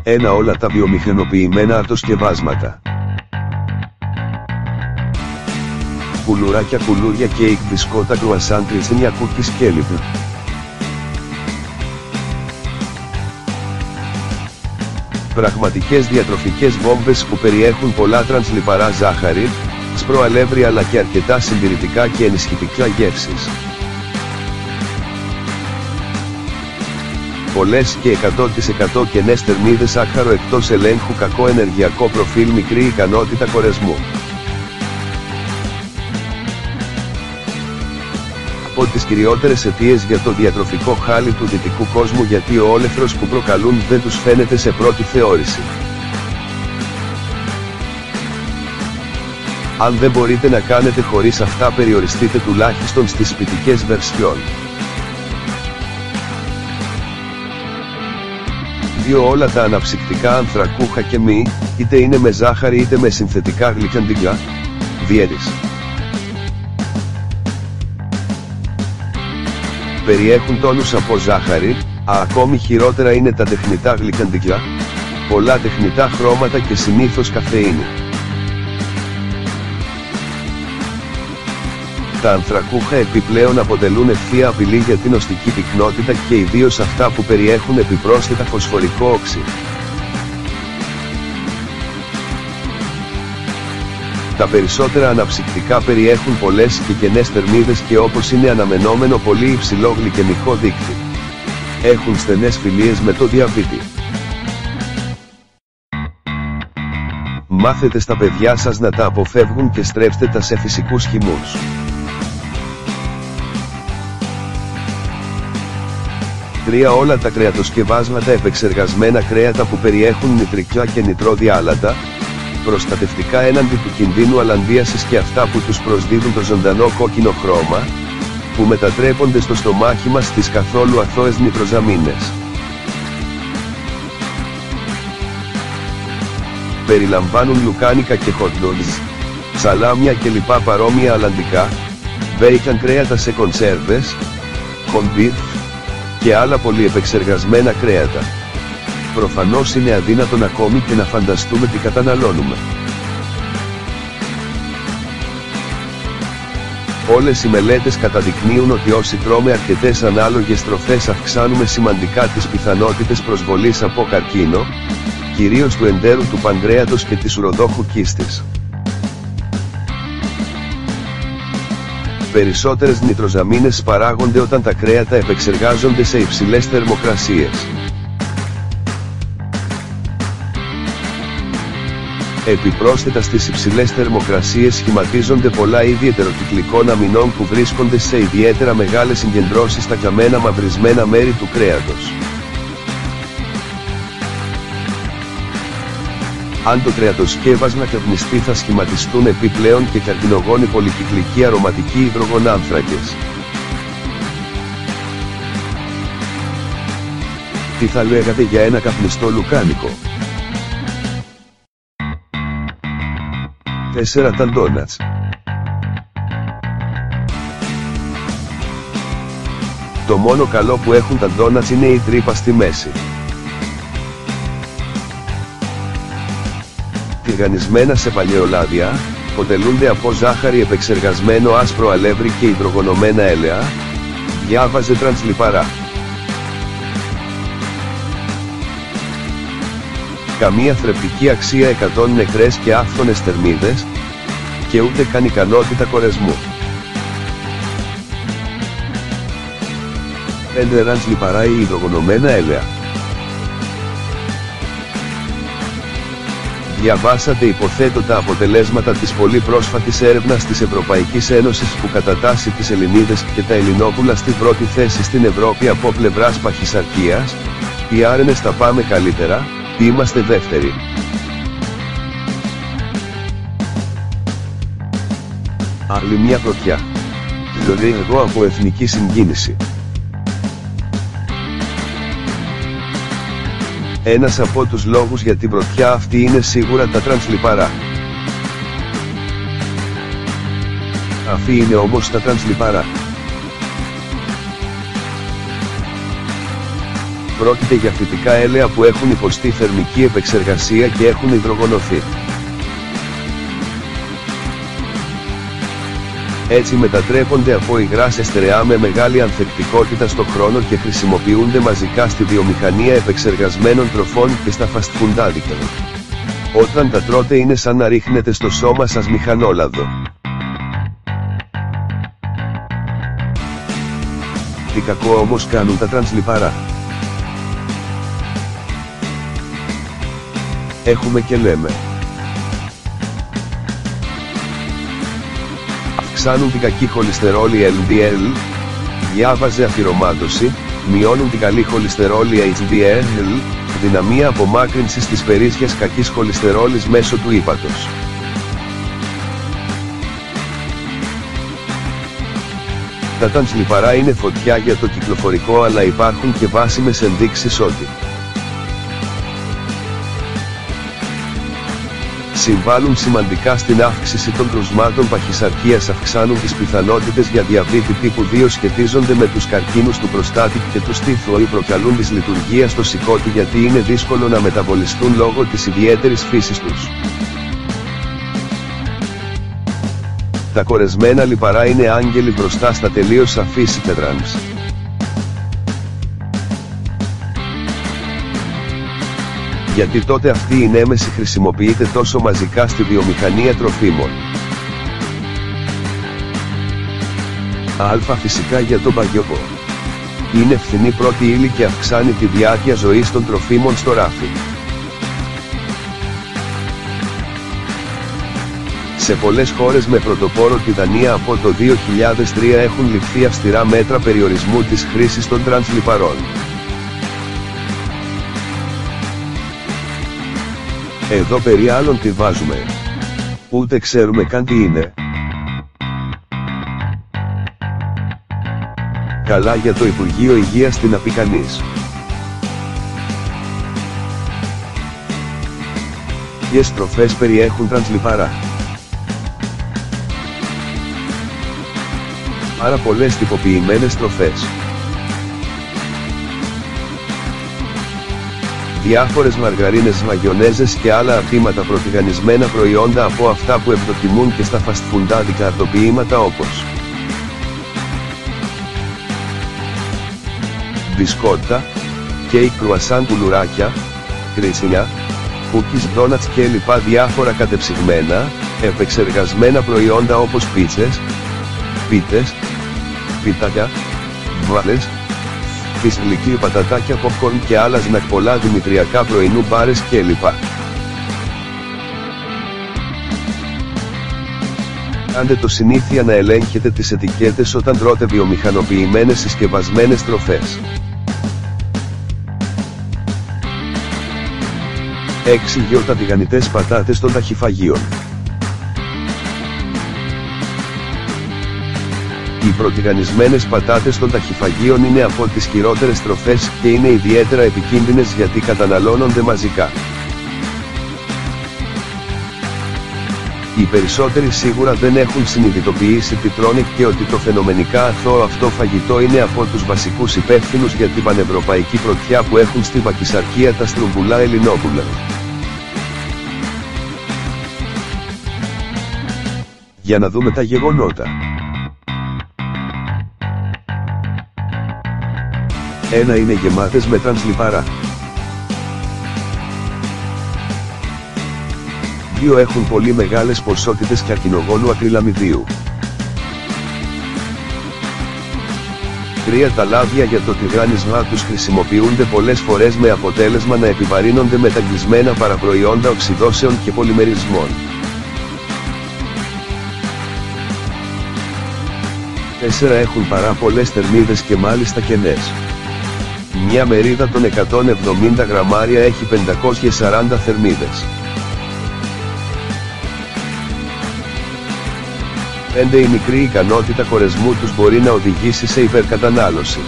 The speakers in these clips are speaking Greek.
Ένα όλα τα βιομηχανοποιημένα αρτοσκευάσματα. Κουλουράκια, κουλούρια, κέικ, μπισκότα, κρουασάν, τριτσένια, κούκκις και λοιπά. Πραγματικές διατροφικές βόμβες που περιέχουν πολλά τρανσλιπαρά ζάχαρη, σπροαλεύρι αλλά και αρκετά συντηρητικά και ενισχυτικά γεύσεις. Πολλές και 100% κενές θερμίδες, άκχαρο εκτός ελέγχου, κακό ενεργειακό προφίλ, μικρή ικανότητα κορεσμού. Από τις κυριότερες αιτίες για το διατροφικό χάλι του δυτικού κόσμου, γιατί ο όλεθρος που προκαλούν δεν τους φαίνεται σε πρώτη θεώρηση. Αν δεν μπορείτε να κάνετε χωρίς αυτά, περιοριστείτε τουλάχιστον στις σπιτικές βερσιόν. 2. Όλα τα αναψυκτικά ανθρακούχα και μη, είτε είναι με ζάχαρη είτε με συνθετικά γλυκαντικά, διέρης. Περιέχουν τόνους από ζάχαρη, ακόμη χειρότερα είναι τα τεχνητά γλυκαντικά, πολλά τεχνητά χρώματα και συνήθως καφεΐνη. Τα ανθρακούχα επιπλέον αποτελούν ευθεία απειλή για την οστική πυκνότητα και ιδίως αυτά που περιέχουν επιπρόσθετα φωσφορικό όξι. Τα περισσότερα αναψυκτικά περιέχουν πολλές και κενές θερμίδες και, όπως είναι αναμενόμενο, πολύ υψηλό γλυκαιμικό δείκτη. Έχουν στενές φιλίες με το διαβήτη. Μάθετε στα παιδιά σας να τα αποφεύγουν και στρέψτε τα σε φυσικούς χυμούς. 3. Όλα τα κρεατοσκευάσματα, επεξεργασμένα κρέατα που περιέχουν νητρικά και νητρόδιάλατα, προστατευτικά έναντι του κινδύνου αλανδίασης και αυτά που τους προσδίδουν το ζωντανό κόκκινο χρώμα, που μετατρέπονται στο στομάχι μας στις καθόλου αθώες νητροζαμίνες. Περιλαμβάνουν λουκάνικα και hot dogs, σαλάμια και λοιπά παρόμοια αλαντικά, μπέικαν, κρέατα σε κονσέρβες, corned beef και άλλα πολύ επεξεργασμένα κρέατα. Προφανώς είναι αδύνατον ακόμη και να φανταστούμε τι καταναλώνουμε. Όλες οι μελέτες καταδεικνύουν ότι όσοι τρώμε αρκετές ανάλογες τροφές αυξάνουμε σημαντικά τις πιθανότητες προσβολής από καρκίνο, κυρίως του εντέρου του πανκρέατος και της ουροδόχου κίστης. Περισσότερες νητροζαμίνες παράγονται όταν τα κρέατα επεξεργάζονται σε υψηλές θερμοκρασίες. Επιπρόσθετα στις υψηλές θερμοκρασίες σχηματίζονται πολλά είδη ετεροκυκλικών αμινών που βρίσκονται σε ιδιαίτερα μεγάλες συγκεντρώσεις στα καμένα μαυρισμένα μέρη του κρέατος. Αν το κρεατοσκεύασμα καπνιστεί, θα σχηματιστούν επιπλέον και καρκινογόνοι πολυκυκλικοί αρωματικοί υδρογονάνθρακες. Τι θα λέγατε για ένα καπνιστό λουκάνικο? 4. Τα ντόνατς. Το μόνο καλό που έχουν τα ντόνατς είναι η τρύπα στη μέση. Τηγανισμένα σε παλαιολάδια, αποτελούνται από ζάχαρη, επεξεργασμένο άσπρο αλεύρι και υδρογονωμένα έλαια, διάβαζε τρανσλιπαρά. Καμία θρεπτική αξία, 100 νεκρές και άφθονες θερμίδες, και ούτε καν ικανότητα κορεσμού. 5. Τρανσλιπαρά ή υδρογονωμένα έλαια. Διαβάσατε, υποθέτω, τα αποτελέσματα της πολύ πρόσφατης έρευνας της Ευρωπαϊκής Ένωσης που κατατάσσει τις Ελληνίδες και τα Ελληνόπουλα στην πρώτη θέση στην Ευρώπη από πλευράς παχυσαρκίας. Οι άρενες τα πάμε καλύτερα, είμαστε δεύτεροι. Άλλη μια πρωτιά. Δηλαδή εγώ από εθνική συγκίνηση. Ένας από τους λόγους για την πρωτιά αυτή είναι σίγουρα τα τρανσλιπαρά. Αφή είναι όμως τα τρανσλιπαρά? Πρόκειται για φυτικά έλαια που έχουν υποστεί θερμική επεξεργασία και έχουν υδρογονωθεί. Έτσι μετατρέπονται από υγρά σε στερεά με μεγάλη ανθεκτικότητα στο χρόνο και χρησιμοποιούνται μαζικά στη βιομηχανία επεξεργασμένων τροφών και στα fast φουντάδικα. Όταν τα τρώτε είναι σαν να ρίχνετε στο σώμα σας μηχανόλαδο. Τι κακό όμως κάνουν τα τρανσλιπαρά? Έχουμε και λέμε. Αυξάνουν την κακή χολυστερόλη LDL, διάβαζε αφυρωμάτωση, μειώνουν την καλή χολυστερόλη HDL, δυναμία απομάκρυνσης της περίσσιας κακής χολυστερόλης μέσω του ύπατος. Τα τρανσλιπαρά είναι φωτιά για το κυκλοφορικό, αλλά υπάρχουν και βάσιμες ενδείξεις ότι συμβάλλουν σημαντικά στην αύξηση των κρουσμάτων παχυσαρκίας, αυξάνουν τις πιθανότητες για διαβήτη τύπου 2, σχετίζονται με τους καρκίνους του προστάτη και του στήθου ή προκαλούν δυσλειτουργία στο σηκώτη γιατί είναι δύσκολο να μεταβολιστούν λόγω της ιδιαίτερης φύσης τους. Τα κορεσμένα λιπαρά είναι άγγελοι μπροστά στα τελείως σαφείς τρανς. Γιατί τότε αυτή η νέμεση χρησιμοποιείται τόσο μαζικά στη βιομηχανία τροφίμων? Φυσικά για τον παγιοπό. Είναι φθηνή πρώτη ύλη και αυξάνει τη διάρκεια ζωής των τροφίμων στο ράφι. Σε πολλές χώρες με πρωτοπόρο τη Δανία από το 2003 έχουν ληφθεί αυστηρά μέτρα περιορισμού της χρήσης των τρανσλιπαρών. Εδώ περί άλλων τι βάζουμε? Ούτε ξέρουμε καν τι είναι. Καλά για το Υπουργείο Υγείας τι να πει κανείς. Ποιες τροφές περιέχουν τρανσλιπαρά? Πάρα πολλές τυποποιημένες τροφές. Διάφορες μαργαρίνες, μαγιονέζες και άλλα αρτήματα, προτιγανισμένα προϊόντα από αυτά που ευδοκιμούν και στα φαστφουντάδικα αρτοποιήματα όπως μπισκότα, κέικ, κρουασάν, κουλουράκια, κρίτσινια, κούκκις, ντόνατς και λοιπά. Διάφορα κατεψυγμένα, επεξεργασμένα προϊόντα όπως πίτσες, πίτες, πιτάκια, βάλες, φυσιλική, πατατάκια, popcorn και άλλα σνακ, πολλά δημητριακά πρωινού, μπάρες κλπ. Κάντε το συνήθεια να ελέγχετε τις ετικέτες όταν τρώτε βιομηχανοποιημένες συσκευασμένες τροφές. 6. Τα τηγανιτές πατάτες των ταχυφαγείων. Οι προτιγανισμένες πατάτες των ταχυφαγείων είναι από τις χειρότερες τροφές και είναι ιδιαίτερα επικίνδυνες γιατί καταναλώνονται μαζικά. Οι περισσότεροι σίγουρα δεν έχουν συνειδητοποιήσει τι τρώνε και ότι το φαινομενικά αθώο αυτό φαγητό είναι από τους βασικούς υπεύθυνους για την πανευρωπαϊκή πρωτιά που έχουν στη παχυσαρκία τα στρουμπουλά Ελληνόπουλα. Για να δούμε τα γεγονότα. 1. Είναι γεμάτες με τρανσλιπαρά. 2. Έχουν πολύ μεγάλες ποσότητες καρκινογόνου ακριλαμιδίου. 3. Τα λάδια για το τηγάνισμά τους χρησιμοποιούνται πολλές φορές με αποτέλεσμα να επιβαρύνονται με ταγγισμένα παραπροϊόντα οξυδώσεων και πολυμερισμών. 4. Έχουν πάρα πολλές θερμίδες και μάλιστα κενές. Μια μερίδα των 170 γραμμάρια έχει 540 θερμίδες. 5. Η μικρή ικανότητα χωρεσμού τους μπορεί να οδηγήσει σε υπερκατανάλωση.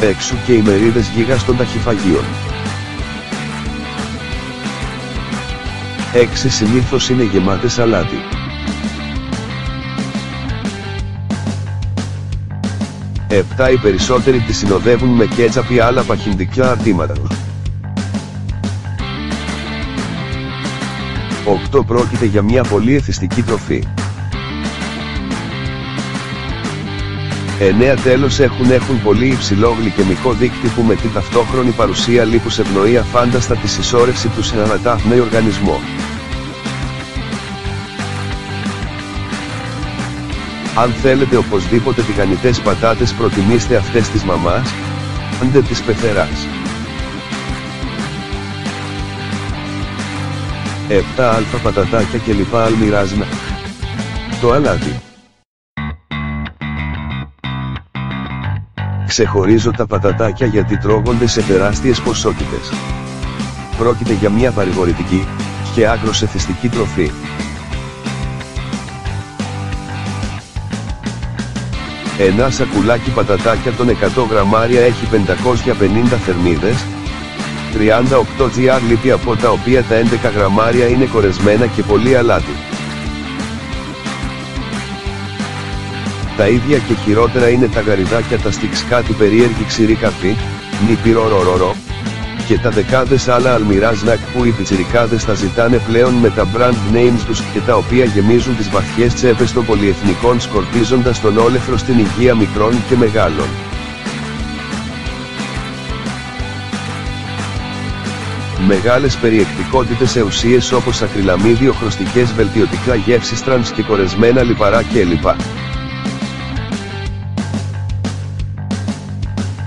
Εξού και οι μερίδες γίγας των ταχυφαγείων. 6. Συνήθως είναι γεμάτες αλάτι. 7. Οι περισσότεροι τη συνοδεύουν με κέτσαπ ή άλλα παχυντικά αρτήματα. 8. Πρόκειται για μια πολύ εθιστική τροφή. 9. Τέλος έχουν πολύ υψηλό γλυκαιμικό δείκτη που με την ταυτόχρονη παρουσία λίπους ευνοεί αφάνταστα τη συσσόρευση του σε ανατάχμεο οργανισμό. Αν θέλετε οπωσδήποτε τηγανιτές πατάτες, προτιμήστε αυτές της μαμάς, άντε της πεθεράς. 7. Αλφα πατατάκια και λοιπά αλμυράζνα. Το αλάτι. Ξεχωρίζω τα πατατάκια γιατί τρώγονται σε τεράστιες ποσότητες. Πρόκειται για μια παρηγορητική και άκρως εθιστική τροφή. Ένα σακουλάκι πατατάκια των 100 γραμμάρια έχει 550 θερμίδες, 38 gr λίπη, από τα οποία τα 11 γραμμάρια είναι κορεσμένα και πολύ αλάτι. Τα ίδια και χειρότερα είναι τα γαριδάκια, τα στιξ, κάτι περίεργη ξηρή καρπή, νιπυρορορορό, και τα δεκάδες άλλα αλμυρά σνακ που οι πιτσιρικάδες τα ζητάνε πλέον με τα brand names τους και τα οποία γεμίζουν τις βαθιές τσέπες των πολυεθνικών, σκορπίζοντας τον όλεθρο στην υγεία μικρών και μεγάλων. Μεγάλες περιεκτικότητες σε ουσίες όπως ακριλαμίδιο, χρωστικές, βελτιωτικά γεύσεις, τρανς και κορεσμένα λιπαρά κλπ.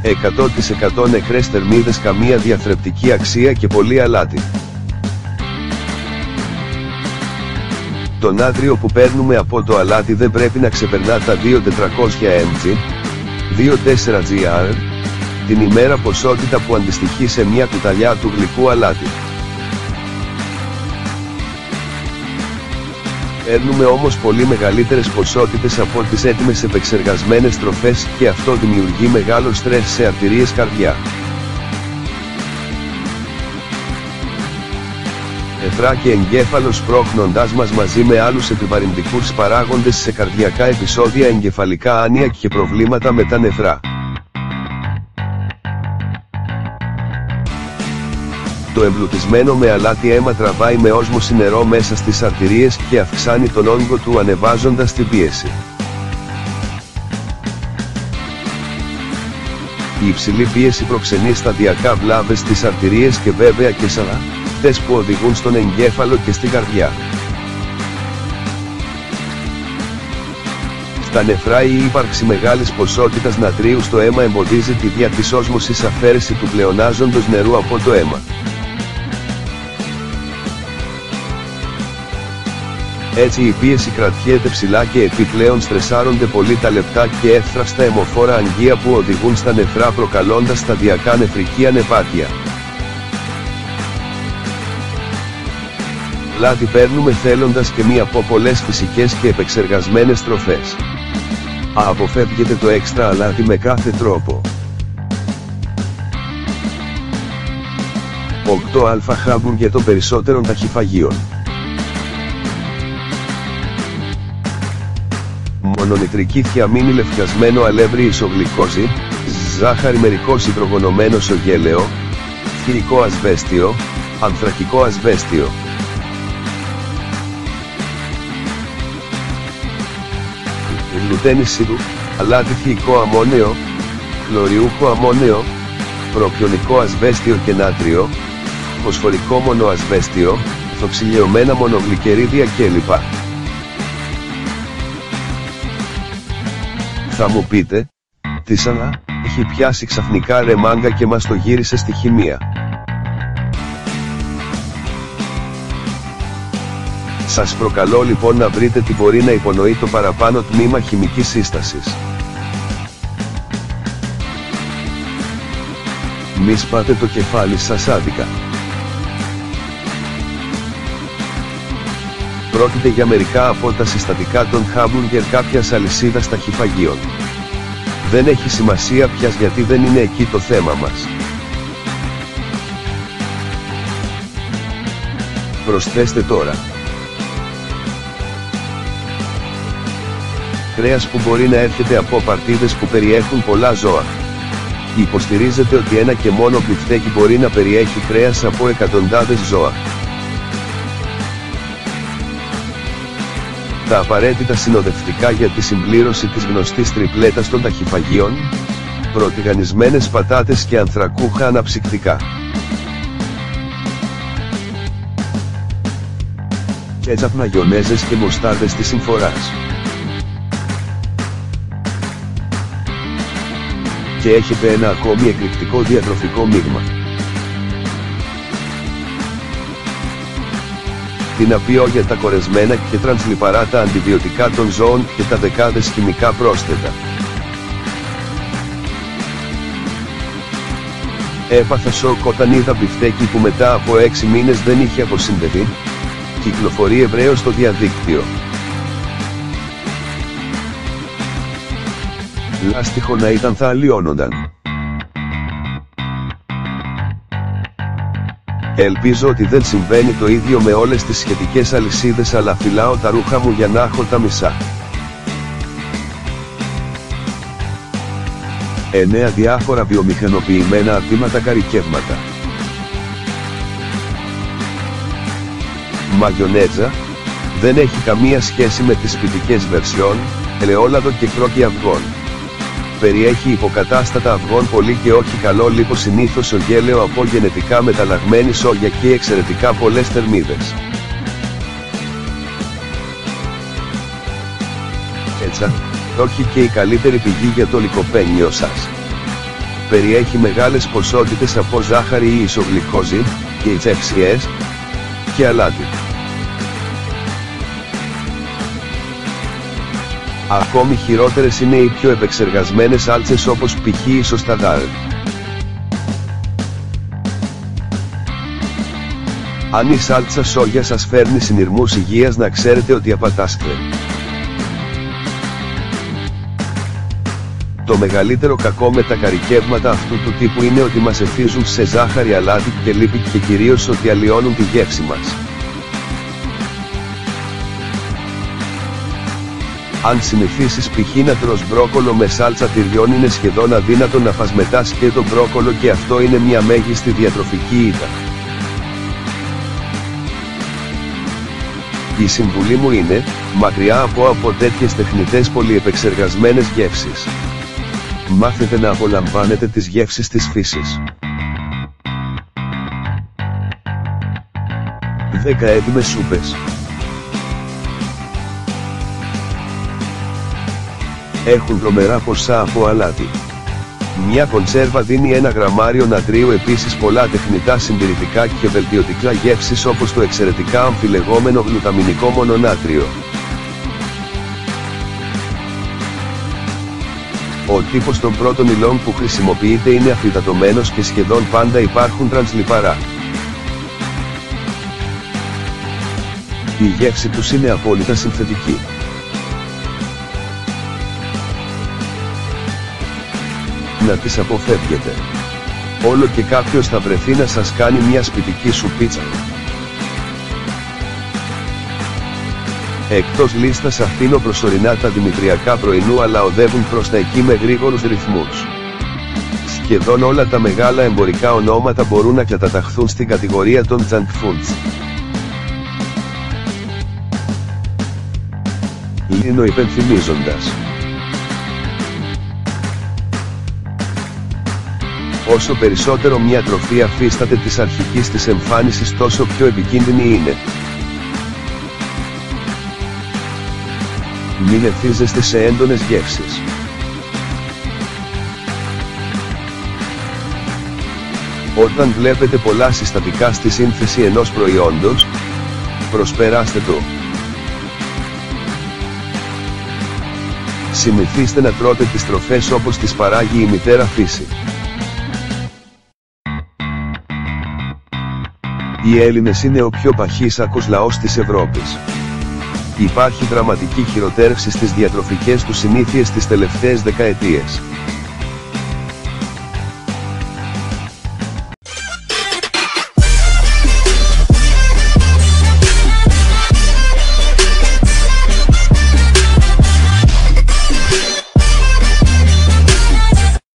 100% νεκρές θερμίδες, καμία διαθρεπτική αξία και πολύ αλάτι. Το νάτριο που παίρνουμε από το αλάτι δεν πρέπει να ξεπερνά τα 2.400 mg, 2.4 gr, την ημέρα, ποσότητα που αντιστοιχεί σε μια κουταλιά του γλυκού αλάτι. Παίρνουμε όμως πολύ μεγαλύτερες ποσότητες από τις έτοιμες επεξεργασμένες τροφές και αυτό δημιουργεί μεγάλο στρες σε αρτηρίες, καρδιά. Νεφρά και εγκέφαλος, σπρώχνοντάς μας μαζί με άλλους επιβαρυντικούς παράγοντες σε καρδιακά επεισόδια, εγκεφαλικά άνοια και προβλήματα με τα νεφρά. Το εμπλουτισμένο με αλάτι αίμα τραβάει με όσμωση νερό μέσα στις αρτηρίες και αυξάνει τον όγκο του, ανεβάζοντας την πίεση. Η υψηλή πίεση προξενεί σταδιακά βλάβες στις αρτηρίες και βέβαια και σαλάτες που οδηγούν στον εγκέφαλο και στην καρδιά. Στα νεφρά η ύπαρξη μεγάλης ποσότητας νατρίου στο αίμα εμποδίζει τη δια της όσμωσης αφαίρεση του πλεονάζοντος νερού από το αίμα. Έτσι η πίεση κρατιέται ψηλά και επιπλέον στρεσάρονται πολύ τα λεπτά και εύθραυστα αιμοφόρα αγγεία που οδηγούν στα νεφρά, προκαλώντας σταδιακά νεφρική ανεπάρκεια. Αλάτι παίρνουμε θέλοντας και μία από πολλές φυσικές και επεξεργασμένες τροφές. Αποφεύγετε το έξτρα αλάτι με κάθε τρόπο. 8α χάμπουργκερ των περισσότερων ταχυφαγείων. Μονονητρική θιαμίνη, λευκασμένο αλεύρι, ισογλυκόζη, ζάχαρη, μερικώς υδρογονωμένο σογέλαιο, θηλυκό ασβέστιο, ανθρακικό ασβέστιο. Γλουτένη σίδου, αλάτι, θηλυκό αμμόνιο, χλωριούχο αμμόνιο, προπιονικό ασβέστιο και νάτριο, φωσφορικό μονοασβέστιο, θοξυλιωμένα μονογλυκερίδια κλπ. Θα μου πείτε, τι σαλά, έχει πιάσει ξαφνικά ρε μάγκα και μας το γύρισε στη χημεία. Σας προκαλώ λοιπόν να βρείτε τι μπορεί να υπονοεί το παραπάνω τμήμα χημικής σύστασης. Μη σπάτε το κεφάλι σας άδικα. Πρόκειται για μερικά από τα συστατικά των χάμπουργκερ κάποιας αλυσίδας ταχυφαγείων. Δεν έχει σημασία πιας γιατί δεν είναι εκεί το θέμα μας. Προσθέστε τώρα κρέας που μπορεί να έρχεται από παρτίδες που περιέχουν πολλά ζώα. Υποστηρίζεται ότι ένα και μόνο μπιφτέκι μπορεί να περιέχει κρέας από εκατοντάδες ζώα. Τα απαραίτητα συνοδευτικά για τη συμπλήρωση της γνωστής τριπλέτας των ταχυφαγίων: προτιγανισμένες πατάτες και ανθρακούχα αναψυκτικά. Κέτσαπ, μαγιονέζες και μουστάρδες της συμφοράς. Και έχετε ένα ακόμη εκρηκτικό διατροφικό μείγμα. Την απείο για τα κορεσμένα και τρανσλιπαρά, τα αντιβιωτικά των ζώων και τα δεκάδες χημικά πρόσθετα. Έπαθα σοκ όταν είδα μπιφτέκι που μετά από 6 μήνες δεν είχε αποσυνδεθεί. Κυκλοφορεί ευρέως στο διαδίκτυο. Λάστιχο να ήταν, θα αλλοιώνονταν. Ελπίζω ότι δεν συμβαίνει το ίδιο με όλες τις σχετικές αλυσίδες, αλλά φυλάω τα ρούχα μου για να έχω τα μισά. 9 διάφορα βιομηχανοποιημένα αντίματα καρικεύματα. Μαγιονέτζα, δεν έχει καμία σχέση με τις σπιτικές βερσιόν, ελαιόλαδο και κρόκι αυγών. Περιέχει υποκατάστατα αυγών πολύ και όχι καλό λίπο, συνήθως ογέλαιο από γενετικά μεταλλαγμένη σόγια και εξαιρετικά πολλές θερμίδες. Κέτσα, όχι και η καλύτερη πηγή για το λικοπένιο σας. Περιέχει μεγάλες ποσότητες από ζάχαρη ή ισογλυκόζη, και υφεύσιες, και αλάτι. Ακόμη χειρότερες είναι οι πιο επεξεργασμένες σάλτσες, όπως π.χ. η σοσταδάρ. Αν η σάλτσα σόγια σας φέρνει συνειρμούς υγείας, να ξέρετε ότι απατάσκετε. Το μεγαλύτερο κακό με τα καρικεύματα αυτού του τύπου είναι ότι μας εθίζουν σε ζάχαρη, αλάτι και λίπη, και κυρίως ότι αλλοιώνουν τη γεύση μας. Αν συνηθίσεις π.χ. να τρως μπρόκολο με σάλτσα τυριών, είναι σχεδόν αδύνατο να φας μετά σκέτο μπρόκολο, και αυτό είναι μια μέγιστη διατροφική ήττα. Η συμβουλή μου είναι, μακριά από τέτοιες τεχνητές πολυεπεξεργασμένες γεύσεις. Μάθετε να απολαμβάνετε τις γεύσεις της φύσης. 10 έτοιμες σούπες. Έχουν τρομερά ποσά από αλάτι. Μια κονσέρβα δίνει 1 γραμμάριο νατρίου, επίσης πολλά τεχνητά συντηρητικά και βελτιωτικά γεύσεις, όπως το εξαιρετικά αμφιλεγόμενο γλουταμινικό μονονάτριο. Ο τύπος των πρώτων υλών που χρησιμοποιείται είναι αφυδατωμένος και σχεδόν πάντα υπάρχουν τρανσλιπαρά. Η γεύση τους είναι απόλυτα συνθετική. Να τις αποφεύγετε. Όλο και κάποιος θα βρεθεί να σας κάνει μια σπιτική σουπίτσα. Εκτός λίστας αφήνω προσωρινά τα δημητριακά πρωινού, αλλά οδεύουν προς τα εκεί με γρήγορους ρυθμούς. Σχεδόν όλα τα μεγάλα εμπορικά ονόματα μπορούν να καταταχθούν στην κατηγορία των junk foods. Λύνω υπενθυμίζοντας. Όσο περισσότερο μια τροφή αφίσταται της αρχικής της εμφάνισης, τόσο πιο επικίνδυνη είναι. Μην εθίζεστε σε έντονες γεύσεις. Όταν βλέπετε πολλά συστατικά στη σύνθεση ενός προϊόντος, προσπεράστε το. Συνηθίστε να τρώτε τις τροφές όπως τις παράγει η μητέρα φύση. Οι Έλληνες είναι ο πιο παχύσακος λαός της Ευρώπης. Υπάρχει δραματική χειροτέρευση στις διατροφικές τους συνήθειες τις τελευταίες δεκαετίες.